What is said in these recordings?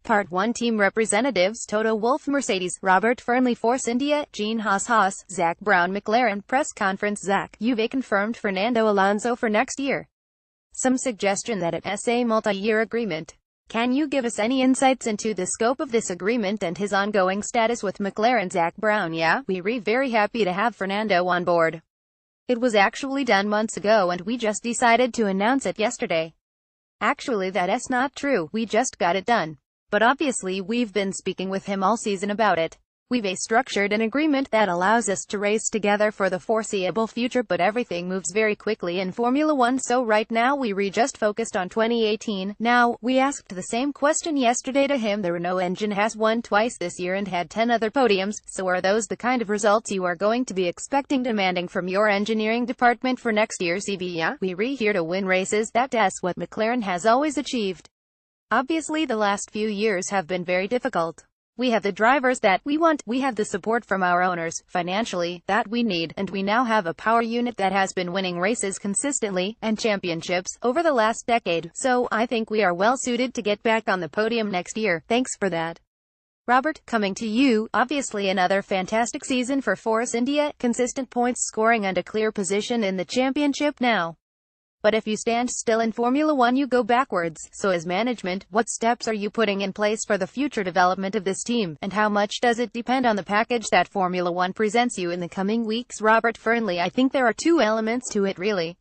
Part 1 Team Representatives Toto Wolff Mercedes, Robert FERNLEY Force India, Gene Haas, Zach Brown McLaren Press Conference Zach, you've confirmed Fernando Alonso for next year. Some suggestion that it's a multi-year agreement. Can you give us any insights into the scope of this agreement and his ongoing status with McLaren? Zach Brown: yeah, we're very happy to have Fernando on board. It was actually done months ago and we just decided to announce it yesterday. Actually that's not true, we just got it done. But obviously we've been speaking with him all season about it. We've structured an agreement that allows us to race together for the foreseeable future, but everything moves very quickly in Formula 1, so right now we're just focused on 2018. Now, we asked the same question yesterday to him. The Renault engine has won twice this year and had 10 other podiums, so are those the kind of results you are going to be demanding from your engineering department for next year? CB: yeah, we're here to win races, that's what McLaren has always achieved. Obviously the last few years have been very difficult. We have the drivers that we want, we have the support from our owners, financially, that we need, and we now have a power unit that has been winning races consistently, and championships, over the last decade, so I think we are well suited to get back on the podium next year. Thanks for that. Robert, coming to you, obviously another fantastic season for Force India, consistent points scoring and a clear position in the championship now. But if you stand still in Formula 1 you go backwards, so as management, what steps are you putting in place for the future development of this team, and how much does it depend on the package that Formula 1 presents you in the coming weeks? Robert FERNLEY: I think there are two elements to it really.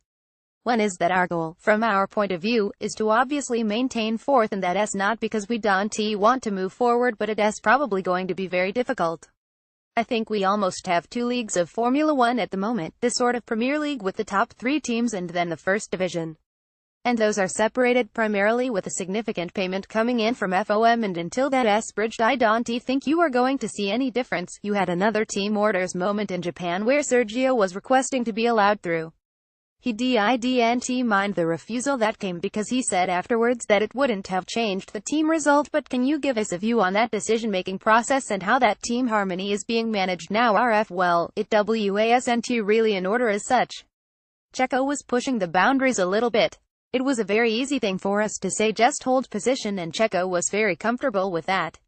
One is that our goal, from our point of view, is to obviously maintain fourth, and that's not because we don't want to move forward, but it's probably going to be very difficult. I think we almost have two leagues of Formula 1 at the moment, this sort of Premier League with the top three teams and then the first division. And those are separated primarily with a significant payment coming in from FOM, and until that's bridged I don't think you are going to see any difference. You had another team orders moment in Japan where Sergio was requesting to be allowed through. He didn't mind the refusal that came because he said afterwards that it wouldn't have changed the team result. But can you give us a view on that decision-making process and how that team harmony is being managed now? RF: well, it wasn't really in order as such. Checo was pushing the boundaries a little bit. It was a very easy thing for us to say just hold position, and Checo was very comfortable with that.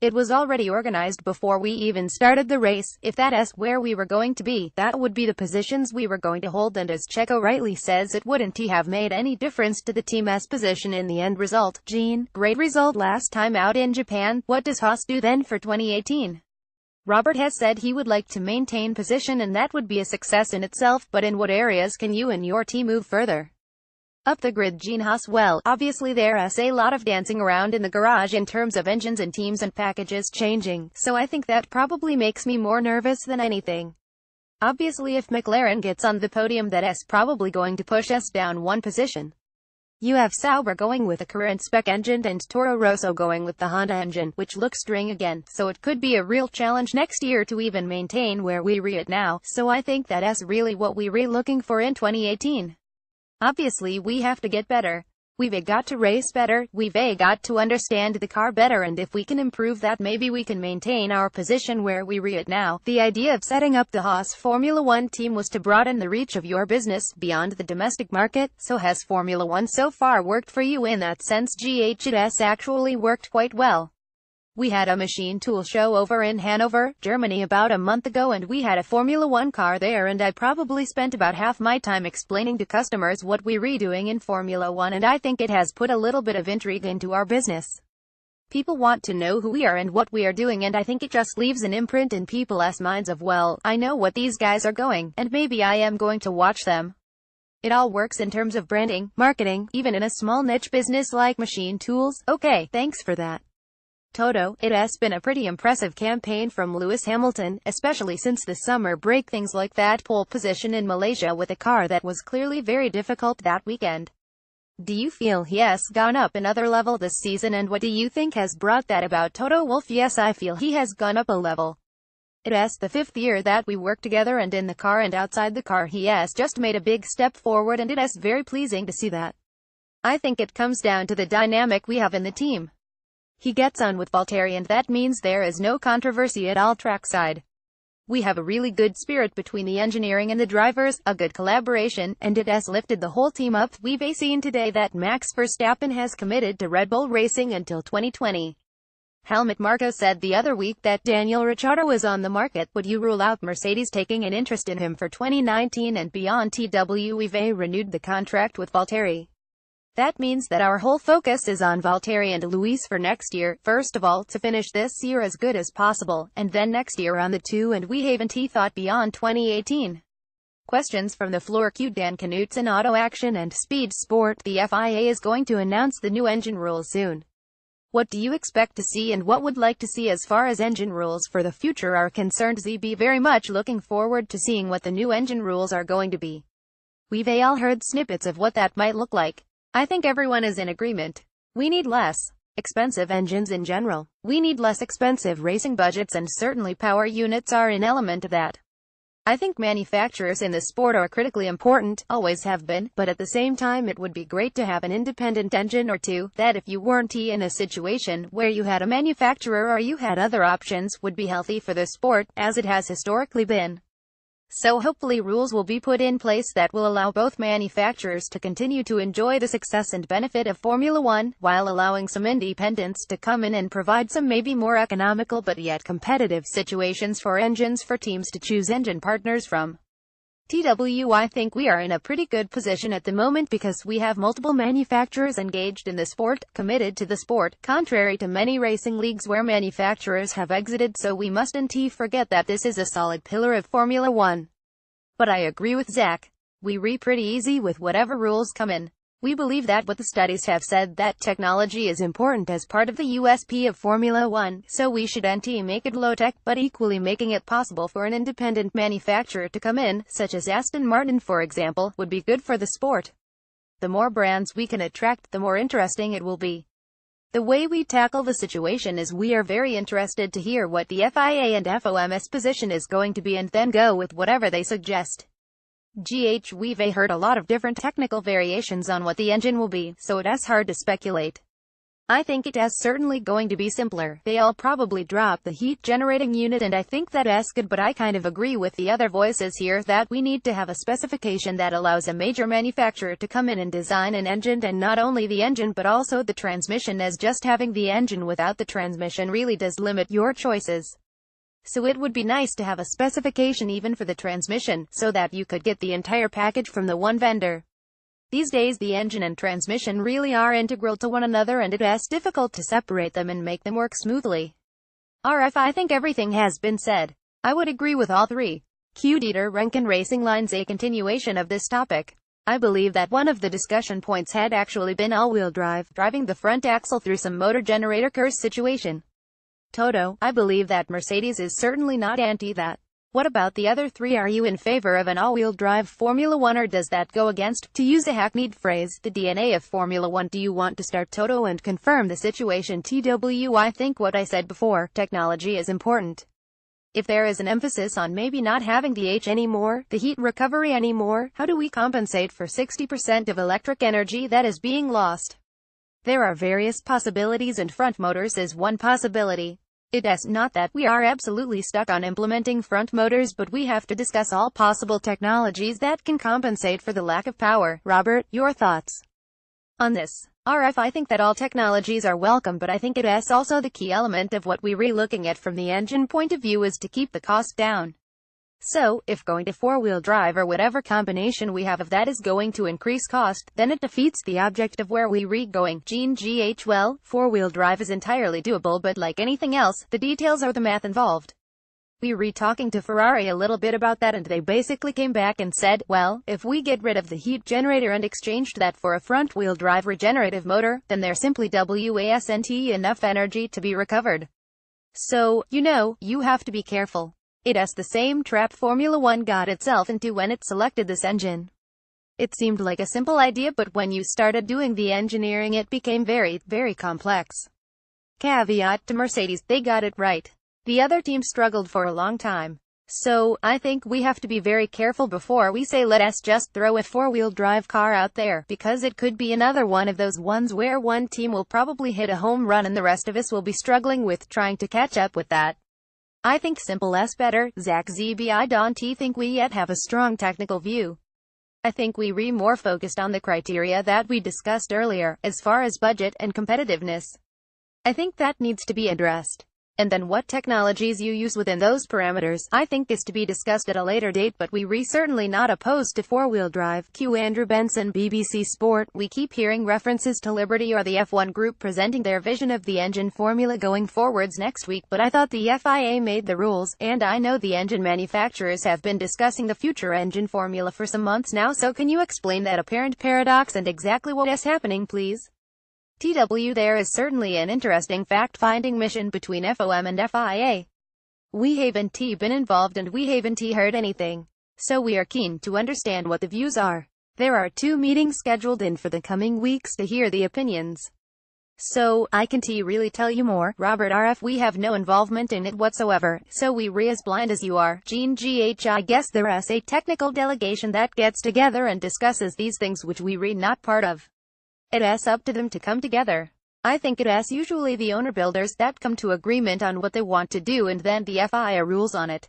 It was already organized before we even started the race. If that's where we were going to be, that would be the positions we were going to hold, and as Checo rightly says, it wouldn't have made any difference to the team's position in the end result. Gene: great result last time out in Japan. What does Haas do then for 2018? Robert has said he would like to maintain position, and that would be a success in itself, but in what areas can you and your team move further up the grid? Gene Haas: well, obviously there's a lot of dancing around in the garage in terms of engines and teams and packages changing, so I think that probably makes me more nervous than anything. Obviously if McLaren gets on the podium, that's probably going to push us down one position. You have Sauber going with a current spec engine and Toro Rosso going with the Honda engine, which looks string again, so it could be a real challenge next year to even maintain where we're at now, so I think that's really what we're looking for in 2018. Obviously we have to get better. We've got to race better, we've got to understand the car better, and if we can improve that, maybe we can maintain our position where we're at now. The idea of setting up the Haas Formula 1 team was to broaden the reach of your business beyond the domestic market. So has Formula 1 so far worked for you in that sense? It has actually worked quite well. We had a machine tool show over in Hanover, Germany about a month ago, and we had a Formula 1 car there, and I probably spent about half my time explaining to customers what we're doing in Formula 1, and I think it has put a little bit of intrigue into our business. People want to know who we are and what we are doing, and I think it just leaves an imprint in people's minds of, well, I know what these guys are going, and maybe I am going to watch them. It all works in terms of branding, marketing, even in a small niche business like machine tools. Okay, thanks for that. Toto: it has been a pretty impressive campaign from Lewis Hamilton, especially since the summer break. Things like that pole position in Malaysia with a car that was clearly very difficult that weekend. Do you feel he has gone up another level this season, and what do you think has brought that about? Toto Wolff: yes, I feel he has gone up a level. It's the fifth year that we work together, and in the car and outside the car he has just made a big step forward, and it's very pleasing to see that. I think it comes down to the dynamic we have in the team. He gets on with Valtteri, and that means there is no controversy at all trackside. We have a really good spirit between the engineering and the drivers, a good collaboration, and it has lifted the whole team up. We've seen today that Max Verstappen has committed to Red Bull Racing until 2020. Helmut Marko said the other week that Daniel Ricciardo was on the market. Would you rule out Mercedes taking an interest in him for 2019 and beyond? TWEV renewed the contract with Valtteri. That means that our whole focus is on Valtteri and Luis for next year. First of all, to finish this year as good as possible, and then next year on the two, and we haven't thought beyond 2018. Questions from the floor. Dan Knutson, Auto Action and Speed Sport. The FIA is going to announce the new engine rules soon. What do you expect to see and what would like to see as far as engine rules for the future are concerned? ZB very much looking forward to seeing what the new engine rules are going to be. We've all heard snippets of what that might look like. I think everyone is in agreement. We need less expensive engines in general. We need less expensive racing budgets, and certainly power units are an element of that. I think manufacturers in the sport are critically important, always have been, but at the same time it would be great to have an independent engine or two, that if you weren't in a situation where you had a manufacturer or you had other options, would be healthy for the sport, as it has historically been. So hopefully rules will be put in place that will allow both manufacturers to continue to enjoy the success and benefit of Formula One, while allowing some independents to come in and provide some maybe more economical but yet competitive situations for engines for teams to choose engine partners from. I think we are in a pretty good position at the moment because we have multiple manufacturers engaged in the sport, committed to the sport, contrary to many racing leagues where manufacturers have exited, so we mustn't forget that this is a solid pillar of Formula One. But I agree with Zach. We're pretty easy with whatever rules come in. We believe that what the studies have said that technology is important as part of the USP of Formula One, so we should make it low-tech, but equally making it possible for an independent manufacturer to come in, such as Aston Martin for example, would be good for the sport. The more brands we can attract, the more interesting it will be. The way we tackle the situation is we are very interested to hear what the FIA and FOM's position is going to be and then go with whatever they suggest. We've heard a lot of different technical variations on what the engine will be, so it's hard to speculate. I think it is certainly going to be simpler. They'll probably drop the heat generating unit, and I think that's good, but I kind of agree with the other voices here that we need to have a specification that allows a major manufacturer to come in and design an engine, and not only the engine but also the transmission, as just having the engine without the transmission really does limit your choices. So it would be nice to have a specification even for the transmission, so that you could get the entire package from the one vendor. These days the engine and transmission really are integral to one another, and it's difficult to separate them and make them work smoothly. I think everything has been said. I would agree with all three. Dieter Renken Racing Lines. A continuation of this topic. I believe that one of the discussion points had actually been all-wheel drive, driving the front axle through some motor generator curse situation. Toto, I believe that Mercedes is certainly not anti that. What about the other three? Are you in favor of an all-wheel drive Formula One, or does that go against, to use a hackneyed phrase, the DNA of Formula One? Do you want to start Toto and confirm the situation? I think what I said before, technology is important. If there is an emphasis on maybe not having the H anymore, the heat recovery anymore, how do we compensate for 60% of electric energy that is being lost? There are various possibilities, and front motors is one possibility. It is not that we are absolutely stuck on implementing front motors, but we have to discuss all possible technologies that can compensate for the lack of power. Robert, your thoughts on this? I think that all technologies are welcome, but I think it is also the key element of what we're looking at from the engine point of view is to keep the cost down. So, if going to four-wheel drive or whatever combination we have of that is going to increase cost, then it defeats the object of where we're going. Well, four-wheel drive is entirely doable, but like anything else, the details are the math involved. We were talking to Ferrari a little bit about that, and they basically came back and said, well, if we get rid of the heat generator and exchanged that for a front-wheel drive regenerative motor, then there simply wasn't enough energy to be recovered. So, you have to be careful. It's the same trap Formula One got itself into when it selected this engine. It seemed like a simple idea, but when you started doing the engineering it became very, very complex. Caveat to Mercedes, they got it right. The other team struggled for a long time. So, I think we have to be very careful before we say let us just throw a four-wheel drive car out there, because it could be another one of those ones where one team will probably hit a home run and the rest of us will be struggling with trying to catch up with that. I think simple is better. Zach ZB, I don't think we yet have a strong technical view. I think we're more focused on the criteria that we discussed earlier, as far as budget and competitiveness. I think that needs to be addressed. And then what technologies you use within those parameters, I think is to be discussed at a later date, but we certainly not opposed to four-wheel drive. Q. Andrew Benson, BBC Sport. We keep hearing references to Liberty or the F1 Group presenting their vision of the engine formula going forwards next week, but I thought the FIA made the rules, and I know the engine manufacturers have been discussing the future engine formula for some months now, so can you explain that apparent paradox and exactly what is happening, please? TW. There is certainly an interesting fact-finding mission between FOM and FIA. We haven't been involved and we haven't heard anything. So we are keen to understand what the views are. There are 2 meetings scheduled in for the coming weeks to hear the opinions. So, I can't really tell you more, Robert RF. We have no involvement in it whatsoever, so we as blind as you are. Gene GH. I guess there's a technical delegation that gets together and discusses these things which we not part of. It's up to them to come together. I think it's usually the owner-builders that come to agreement on what they want to do and then the FIA rules on it.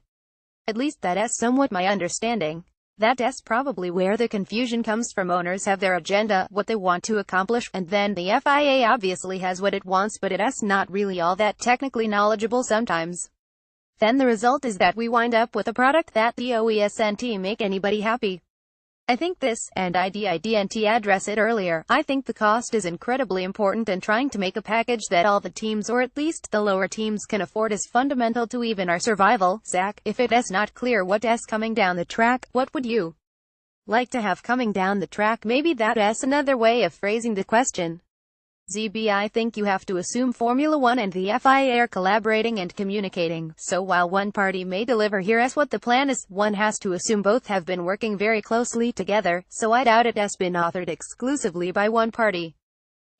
At least that's somewhat my understanding. That's probably where the confusion comes from. Owners have their agenda, what they want to accomplish, and then the FIA obviously has what it wants, but it's not really all that technically knowledgeable sometimes. Then the result is that we wind up with a product that the OESNT make anybody happy. I think this, and I didn't address it earlier, I think the cost is incredibly important, and trying to make a package that all the teams or at least the lower teams can afford is fundamental to even our survival. Zach, if it's not clear what's coming down the track, what would you like to have coming down the track? Maybe that's another way of phrasing the question. ZB. I think you have to assume Formula 1 and the FIA are collaborating and communicating, so while one party may deliver here's what the plan is, one has to assume both have been working very closely together, so I doubt it's been authored exclusively by one party.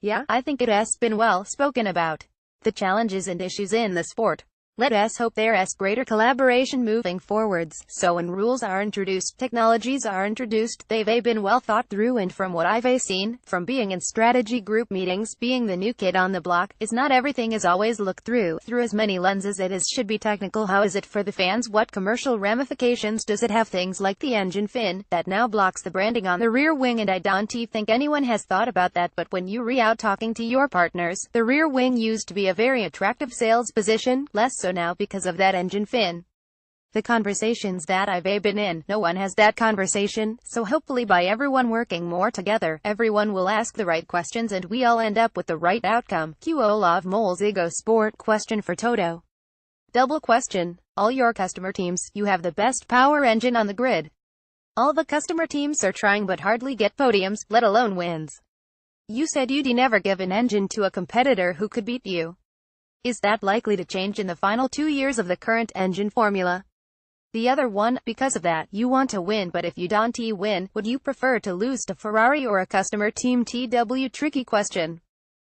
Yeah, I think it's been well spoken about. The challenges and issues in the sport. Let us hope there's greater collaboration moving forwards, so when rules are introduced, technologies are introduced, they've been well thought through, and from what I've seen, from being in strategy group meetings, being the new kid on the block, is not everything is always looked through as many lenses it should be technical. How is it for the fans? What commercial ramifications does it have? Things like the engine fin, that now blocks the branding on the rear wing, and I don't think anyone has thought about that, but when you out talking to your partners, the rear wing used to be a very attractive sales position, less so now because of that engine fin. The conversations that I've been in, no one has that conversation, so hopefully by everyone working more together, everyone will ask the right questions and we all end up with the right outcome. Q. Olav Moles Ego Sport. Question for Toto. Double question. All your customer teams, you have the best power engine on the grid. All the customer teams are trying but hardly get podiums, let alone wins. You said you'd never give an engine to a competitor who could beat you. Is that likely to change in the final 2 years of the current engine formula? The other one, because of that, you want to win, but if you don't win, would you prefer to lose to Ferrari or a customer team? TW. Tricky question.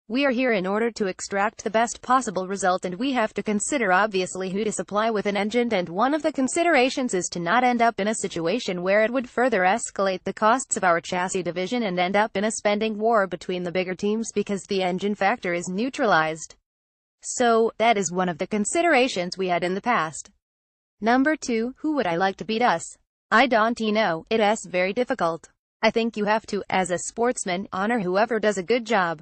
We are here in order to extract the best possible result, and we have to consider obviously who to supply with an engine, and one of the considerations is to not end up in a situation where it would further escalate the costs of our chassis division and end up in a spending war between the bigger teams because the engine factor is neutralized. So, that is one of the considerations we had in the past. Number 2, who would I like to beat us? I don't know, it's very difficult. I think you have to, as a sportsman, honor whoever does a good job.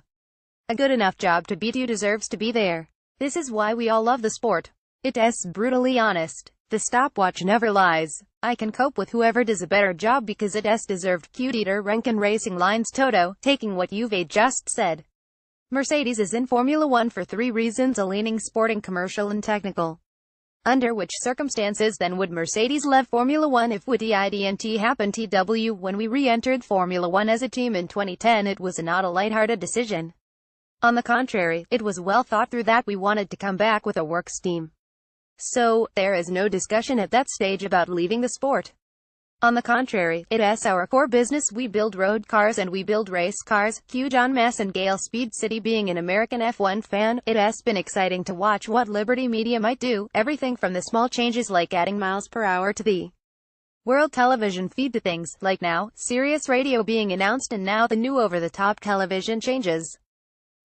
A good enough job to beat you deserves to be there. This is why we all love the sport. It's brutally honest. The stopwatch never lies. I can cope with whoever does a better job because it's deserved. Cute Eater Rankin Racing Lines. Toto, taking what you've just said. Mercedes is in Formula 1 for 3 reasons: a leaning sporting, commercial and technical. Under which circumstances then would Mercedes leave Formula 1 if would didn't happen? TW. When we re-entered Formula 1 as a team in 2010, it was not a lighthearted decision. On the contrary, it was well thought through that we wanted to come back with a works team. So, there is no discussion at that stage about leaving the sport. On the contrary, it's our core business. We build road cars and we build race cars. Q. John Mass and Gale Speed City. Being an American F1 fan, it's been exciting to watch what Liberty Media might do, everything from the small changes like adding miles per hour to the world television feed to things, like now, Sirius Radio being announced and now the new over-the-top television changes.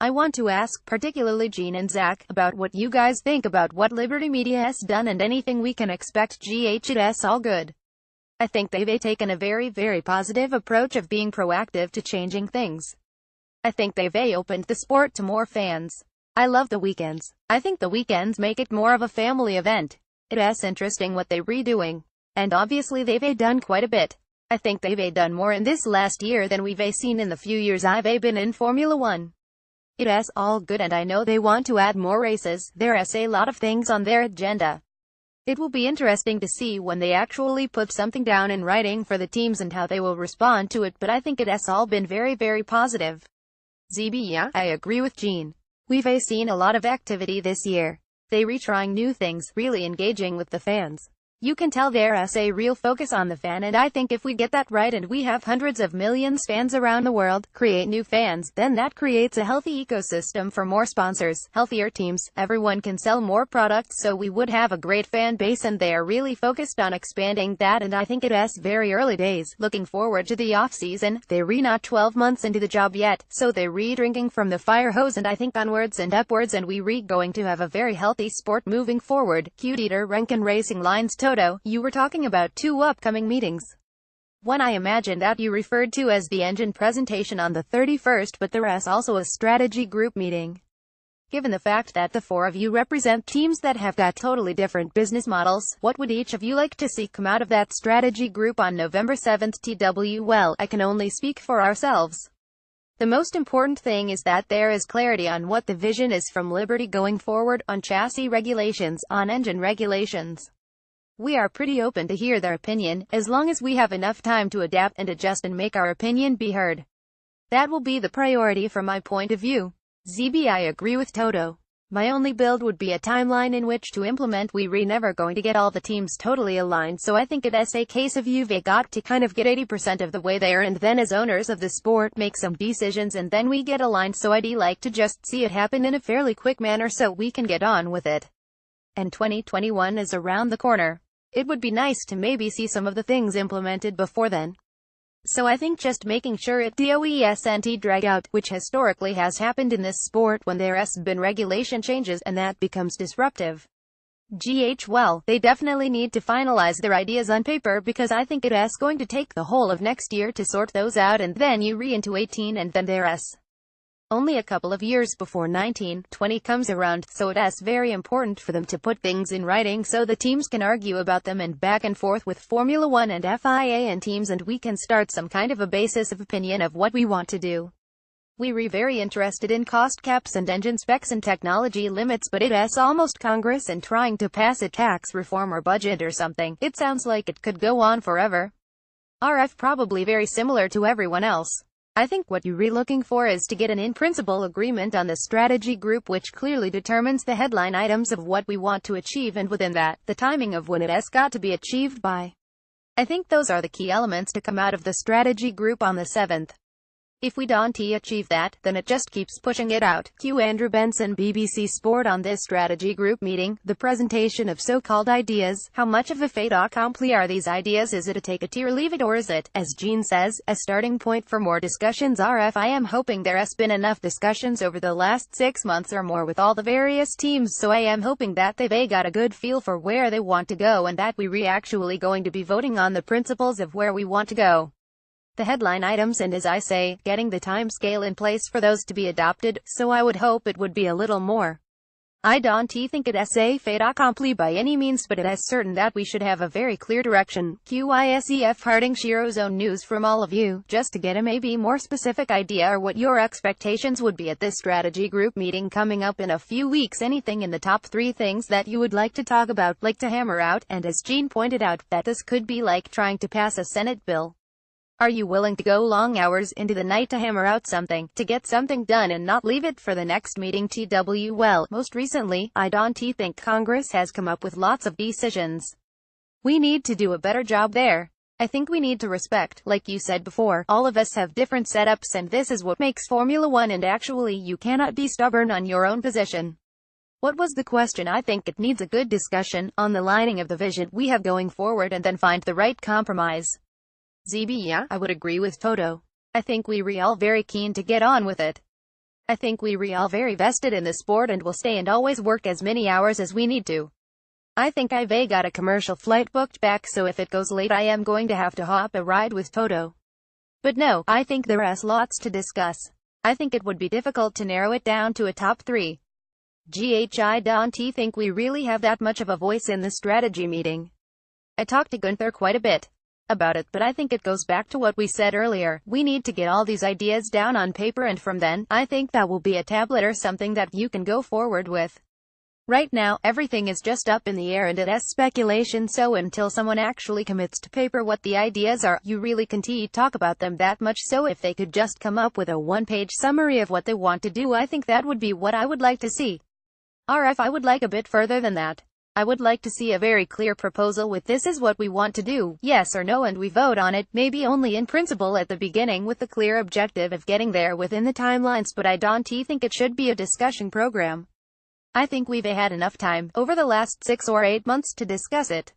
I want to ask, particularly Gene and Zach, about what you guys think about what Liberty Media has done and anything we can expect. It's all good. I think they've taken a very, very positive approach of being proactive to changing things. I think they've opened the sport to more fans. I love the weekends. I think the weekends make it more of a family event. It's interesting what they're redoing. And obviously they've done quite a bit. I think they've done more in this last year than we've seen in the few years I've been in Formula 1. It's all good and I know they want to add more races. There's a lot of things on their agenda. It will be interesting to see when they actually put something down in writing for the teams and how they will respond to it, but I think it's all been very, very positive. ZB, yeah, I agree with Jean. We've seen a lot of activity this year. They retrying new things, really engaging with the fans. You can tell there's a real focus on the fan, and I think if we get that right and we have hundreds of millions fans around the world, create new fans, then that creates a healthy ecosystem for more sponsors, healthier teams, everyone can sell more products, so we would have a great fan base, and they are really focused on expanding that, and I think it's very early days. Looking forward to the off-season. They're not 12 months into the job yet, so they're drinking from the fire hose, and I think onwards and upwards, and we going to have a very healthy sport moving forward. Cute Eater Rankin Racing Lines Toto, you were talking about 2 upcoming meetings. One I imagine that you referred to as the engine presentation on the 31st, but there's also a strategy group meeting. Given the fact that the 4 of you represent teams that have got totally different business models, what would each of you like to see come out of that strategy group on November 7th TW? Well, I can only speak for ourselves. The most important thing is that there is clarity on what the vision is from Liberty going forward, on chassis regulations, on engine regulations. We are pretty open to hear their opinion, as long as we have enough time to adapt and adjust and make our opinion be heard. That will be the priority from my point of view. ZB, I agree with Toto. My only build would be a timeline in which to implement. We're never going to get all the teams totally aligned, so I think it's a case of you've got to kind of get 80% of the way there, and then as owners of the sport make some decisions and then we get aligned, so I'd like to just see it happen in a fairly quick manner so we can get on with it. And 2021 is around the corner. It would be nice to maybe see some of the things implemented before then. So I think just making sure it doesn't drag out, which historically has happened in this sport when there's been regulation changes, and that becomes disruptive. Well, they definitely need to finalize their ideas on paper, because I think it's going to take the whole of next year to sort those out, and then you into 18, and then there's only a couple of years before 1920 comes around, so it's very important for them to put things in writing so the teams can argue about them and back and forth with Formula 1 and FIA and teams, and we can start some kind of a basis of opinion of what we want to do. We're very interested in cost caps and engine specs and technology limits, but it's almost Congress and trying to pass a tax reform or budget or something. It sounds like it could go on forever. RF probably very similar to everyone else. I think what you're looking for is to get an in-principle agreement on the strategy group, which clearly determines the headline items of what we want to achieve, and within that, the timing of when it's got to be achieved by. I think those are the key elements to come out of the strategy group on the 7th. If we don't achieve that, then it just keeps pushing it out. Andrew Benson, BBC Sport. On this strategy group meeting, the presentation of so-called ideas. How much of a fait accompli are these ideas? Is it a take it or leave it, or is it, as Jean says, a starting point for more discussions? RF, I am hoping there has been enough discussions over the last 6 months or more with all the various teams, so I am hoping that they've got a good feel for where they want to go, and that we're actually going to be voting on the principles of where we want to go. The headline items, and as I say, getting the time scale in place for those to be adopted, so I would hope it would be a little more. I don't think it's a fait accompli by any means, but it is certain that we should have a very clear direction. QISEF Harding Shiro's own news from all of you, just to get a maybe more specific idea or what your expectations would be at this strategy group meeting coming up in a few weeks. Anything in the top 3 things that you would like to talk about, like to hammer out, and as Jean pointed out, that this could be like trying to pass a Senate bill. Are you willing to go long hours into the night to hammer out something, to get something done and not leave it for the next meeting? Well, most recently, I don't think Congress has come up with lots of decisions. We need to do a better job there. I think we need to respect, like you said before, all of us have different setups, and this is what makes Formula 1, and actually you cannot be stubborn on your own position. What was the question? I think it needs a good discussion on the lining of the vision we have going forward, and then find the right compromise. ZB, yeah, I would agree with Toto. I think we're all very keen to get on with it. I think we're all very vested in the sport and will stay and always work as many hours as we need to. I think I've got a commercial flight booked back, so if it goes late I am going to have to hop a ride with Toto. But no, I think there's lots to discuss. I think it would be difficult to narrow it down to a top 3. I don't think we really have that much of a voice in the strategy meeting. I talked to Gunther quite a bit about it, but I think it goes back to what we said earlier. We need to get all these ideas down on paper, and from then, I think that will be a tablet or something that you can go forward with. Right now, everything is just up in the air and it is speculation, so until someone actually commits to paper what the ideas are, you really can't talk about them that much. So if they could just come up with a one-page summary of what they want to do, I think that would be what I would like to see. RF, I would like a bit further than that. I would like to see a very clear proposal with "this is what we want to do, yes or no," and we vote on it, maybe only in principle at the beginning with the clear objective of getting there within the timelines, but I don't think it should be a discussion program. I think we've had enough time, over the last 6 or 8 months, to discuss it.